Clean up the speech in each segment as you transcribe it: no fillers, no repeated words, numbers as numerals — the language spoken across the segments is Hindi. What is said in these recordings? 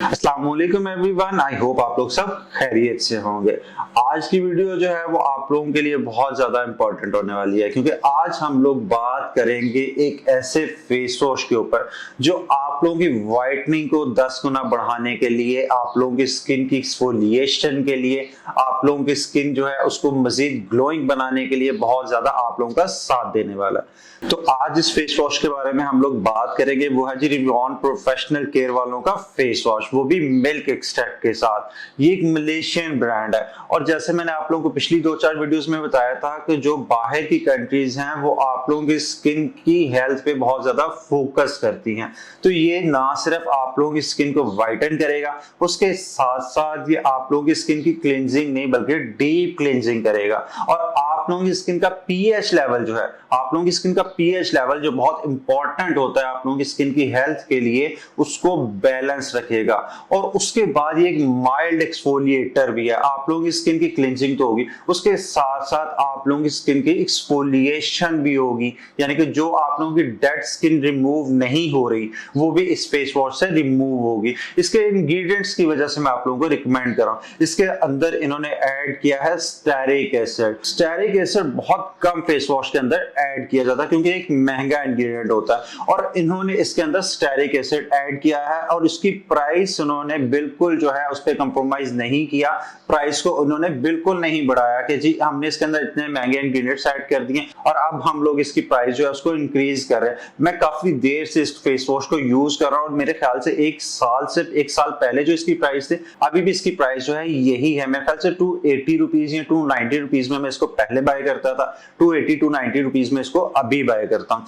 अस्सलाम वालेकुम एवरीवन, आई होप आप लोग सब खैरियत से होंगे। आज की वीडियो जो है वो आप लोगों के लिए बहुत ज्यादा इंपॉर्टेंट होने वाली है क्योंकि आज हम लोग बात करेंगे एक ऐसे फेस वॉश के ऊपर जो आप लोगों की वाइटनिंग को 10 गुना बढ़ाने के लिए, आप लोगों की स्किन की एक्सफोलिएशन के लिए, आप लोगों की स्किन जो है उसको मजीद ग्लोइंग बनाने के लिए बहुत ज्यादा आप लोगों का साथ देने वाला है। तो आज इस फेस वॉश के बारे में हम लोग बात करेंगे, वो है जी रिवॉन प्रोफेशनल केयर वालों का फेस वॉश, वो भी मिल्क एक्सट्रैक्ट के साथ। ये एक मलेशियन ब्रांड है और जैसे मैंने आप लोगों को पिछली 2-4 वीडियोस में बताया था कि जो बाहर की कंट्रीज हैं वो आप लोगों की स्किन की हेल्थ पे बहुत ज्यादा फोकस करती हैं, तो ये ना सिर्फ आप लोगों की स्किन को वाइटन करेगा, उसके साथ साथ ये आप लोगों की स्किन की क्लींजिंग नहीं बल्कि डीप क्लींजिंग करेगा। और आप लोगों की स्किन का पीएच लेवल जो है, आप लोगों की स्किन का पीएच लेवल जो बहुत इंपॉर्टेंट होता है आप लोगों की स्किन की हेल्थ के लिए, उसको बैलेंस रखेगा। और उसके बाद ये एक माइल्ड एक्सफोलिएटर भी है, आप लोगों की स्किन की क्लींजिंग तो होगी, उसके साथ साथ आप लोगों की स्किन की एक्सफोलिएशन भी होगी, यानी कि जो आप लोगों की डेड स्किन रिमूव नहीं हो रही वो भी इस फेस वॉश से रिमूव होगी। इसके इंग्रेडिएंट्स की वजह से मैं आप लोगों को रिकमेंड कर रहा हूं। इसके अंदर इन्होंने ऐड किया है स्टेरिक एसिड। स्टेरिक एसिड बहुत कम फेस वॉश के अंदर ऐड किया जाता है क्योंकि एक महंगा इंग्रेडिएंट होता है, और इन्होंने इसके अंदर स्टेरिक एसिड ऐड किया है और इसकी प्राइस उन्होंने बिल्कुल जो है उस पर कंप्रोमाइज नहीं किया। प्राइस को उन्होंने बिल्कुल नहीं बढ़ाया कि जी हमने इसके अंदर इतने महंगे इंग्रेडिएंट्स ऐड कर दिए और अब हम लोग इसकी प्राइस जो है उसको इंक्रीज कर रहे हैं। मैं काफी देर से इस फेस वॉश को यूज कर रहा हूं और मेरे ख्याल से एक साल पहले जो इसकी प्राइस थी, अभी भी इसकी प्राइस जो है यही है। मेरे ख्याल से 280 रुपीज या 290 रुपीज में मैं इसको पहले बाय करता था, 280-290 रुपीज में इसको अभी बाय करता हूँ।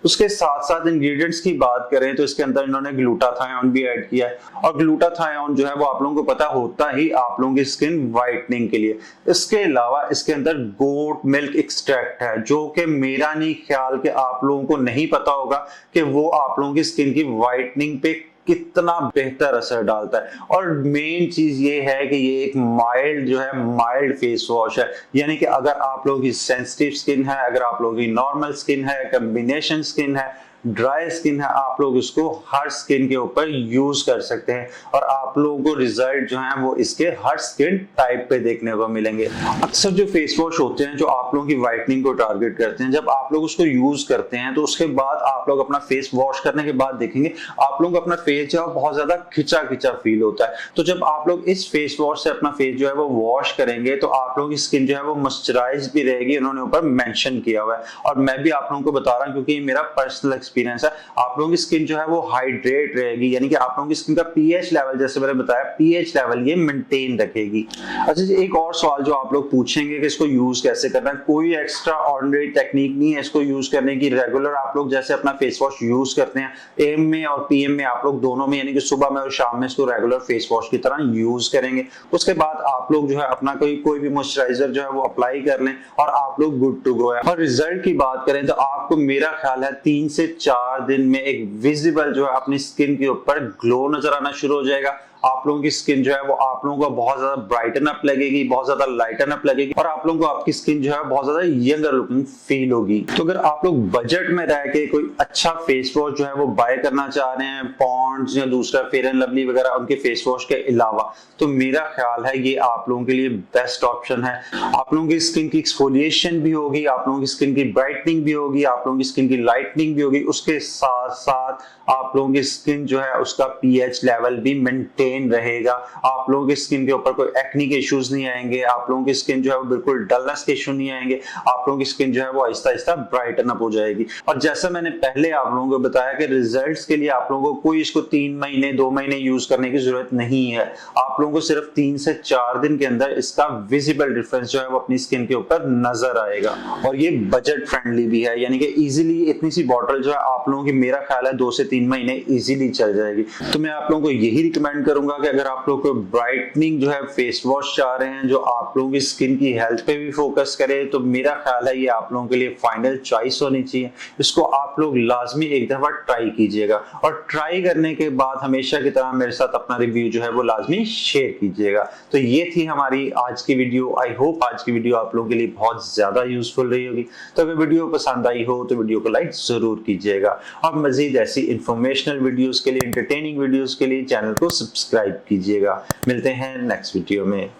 उसके साथ साथ इंग्रेडिएंट्स की बात करें तो इसके अंदर इन्होंने ग्लूटाथायोन भी ऐड किया है, और ग्लूटाथायोन जो है वो आप लोगों को पता होता ही आप लोगों की स्किन वाइटनिंग के लिए। इसके अलावा इसके अंदर गोट मिल्क एक्सट्रैक्ट है, जो कि मेरा नहीं ख्याल कि आप लोगों को नहीं पता होगा कि वो आप लोगों की स्किन की वाइटनिंग पे कितना बेहतर असर डालता है। और मेन चीज ये है कि ये एक माइल्ड जो है माइल्ड फेस वॉश है, यानी कि अगर आप लोगों की सेंसिटिव स्किन है, अगर आप लोगों की नॉर्मल स्किन है, कॉम्बिनेशन स्किन है, ड्राई स्किन है, आप लोग इसको हर स्किन के ऊपर यूज कर सकते हैं और आप लोगों को रिजल्ट जो है वो इसके हर स्किन टाइप पे देखने को मिलेंगे। अक्सर जो फेस वॉश होते हैं जो आप लोगों की वाइटनिंग को टारगेट करते हैं, जब आप लोग उसको यूज करते हैं तो उसके बाद आप लोग अपना फेस वॉश करने के बाद देखेंगे आप लोग अपना फेस जो है बहुत ज्यादा खिंचा खिंचा फील होता है। तो जब आप लोग इस फेस वॉश से अपना फेस जो है वो वॉश करेंगे तो आप लोगों की स्किन जो है वो मॉइस्चराइज भी रहेगी, उन्होंने ऊपर मेंशन किया हुआ है। और मैं भी आप लोगों को बता रहा हूँ क्योंकि मेरा पर्सनल एक्सपीरियंस है, आप लोगों की स्किन जो है वो हाइड्रेट रहेगी, यानी कि आप लोगों की स्किन का पीएच लेवल, जैसे मैंने बताया, पीएच लेवल ये मेंटेन रखेगी। अच्छा जी, एक और सवाल जो आप लोग पूछेंगे कि इसको यूज कैसे करना है, कोई एक्स्ट्रा ऑर्डिनरी टेक्निक नहीं है इसको यूज करने की। रेगुलर आप लोग जैसे अपना फेस वॉश यूज करते हैं एम में और पीएम में, आप लोग दोनों में, यानी कि सुबह में और शाम में इसको रेगुलर फेस वॉश की तरह यूज करेंगे। उसके बाद आप लोग जो है अपना कोई भी मॉइस्चराइजर जो है वो अप्लाई कर लें और आप लोग गुड टू गो है। और रिजल्ट की बात करें तो आपको मेरा ख्याल है 3 से 4 दिन में एक विजिबल जो है अपनी स्किन के ऊपर ग्लो नजर आना शुरू हो जाएगा। आप लोगों की स्किन जो है वो आप लोगों को बहुत ज्यादा ब्राइटन अप लगेगी, बहुत ज्यादा लाइटन अप लगेगी, और आप लोगों को आपकी स्किन जो है बहुत ज्यादा यंगर लुकिंग फील होगी। तो अगर आप लोग बजट में रह के कोई अच्छा फेस वॉश जो है वो बाय करना चाह रहे हैं, पॉन्ड्स या दूसरा फेयर एंड लवली वगैरह उनके फेस वॉश के अलावा, तो मेरा ख्याल है ये आप लोगों के लिए बेस्ट ऑप्शन है। आप लोगों की स्किन की एक्सफोलिएशन भी होगी, आप लोगों की स्किन की ब्राइटनिंग भी होगी, आप लोगों की स्किन की लाइटनिंग भी होगी, उसके साथ साथ आप लोगों की स्किन जो है उसका पीएच लेवल भी मेंटेन रहेगा। आप लोगों की स्किन के ऊपर कोई एक्ने के इश्यूज नहीं आएंगे, आप लोगों की स्किन जो है वो बिल्कुल डलनेस के इश्यू नहीं आएंगे, आप लोगों की स्किन जो है वो आहिस्ता आहिस्ता ब्राइटन अप हो जाएगी। और जैसा मैंने पहले आप लोगों को बताया कि रिजल्ट्स के लिए आप लोगों को कोई इसको 3 महीने 2 महीने यूज करने की जरूरत नहीं है, आप लोगों को सिर्फ 3 से 4 दिन के अंदर इसका विजिबल डिफरेंस जो है वो अपनी स्किन के ऊपर नजर आएगा। और ये बजट फ्रेंडली भी है, यानी कि इजीली इतनी सी बॉटल जो है आप लोगों की मेरा ख्याल है 2 से 3 महीने इजीली चल जाएगी। तो मैं आप लोगों को यही रिकमेंड करूंगा कि अगर आप लोग को ब्राइटनिंग जो है फेस वॉश चाह रहे हैं जो आप लोगों की स्किन की हेल्थ पे भी फोकस करे, तो मेरा ख्याल है ये आप लोगों के लिए फाइनल चॉइस होनी चाहिए। इसको आप लोग लाजमी एक दफा ट्राई कीजिएगा और ट्राई करने के बाद हमेशा की तरह मेरे साथ अपना रिव्यू जो है वो लाजमी शेयर कीजिएगा। तो ये थी हमारी आज की वीडियो। आई होप आज की वीडियो आप लोगों के लिए बहुत ज्यादा यूजफुल रही होगी। तो अगर वीडियो पसंद आई हो तो वीडियो को लाइक जरूर कीजिएगा और मजीद ऐसी इंफॉर्मेशनल वीडियोस के लिए, एंटरटेनिंग वीडियोस के लिए चैनल को सब्सक्राइब सब्सक्राइब कीजिएगा। मिलते हैं नेक्स्ट वीडियो में।